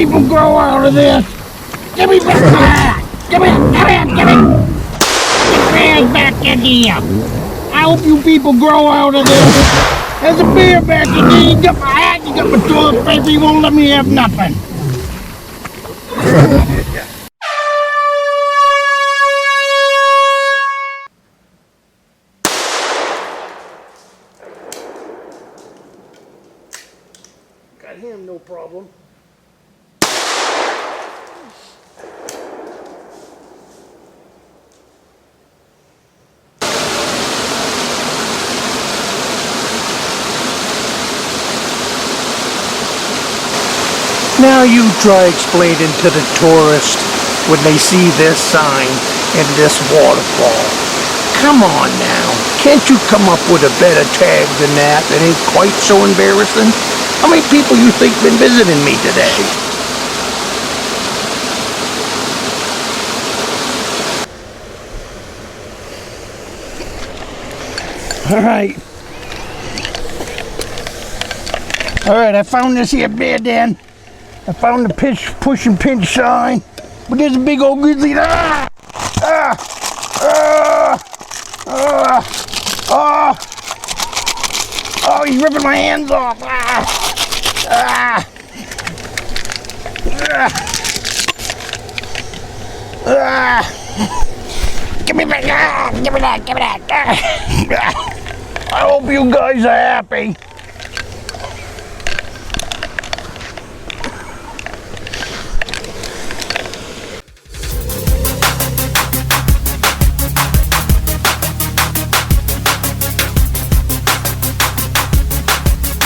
people grow out of this. Give me back that. Give me. Get back in here. I hope you people grow out of this. There's a beer back in there. You got my hat, you got my toilet paper, you won't let me have nothing. Got him, no problem. Now you try explaining to the tourist when they see this sign and this waterfall. Come on now, can't you come up with a better tag than that? That ain't quite so embarrassing. How many people you think been visiting me today? All right, I found this here bear den. I found the push and pinch sign, but there's a big old grizzly. Oh, he's ripping my hands off. Give me that. I hope you guys are happy.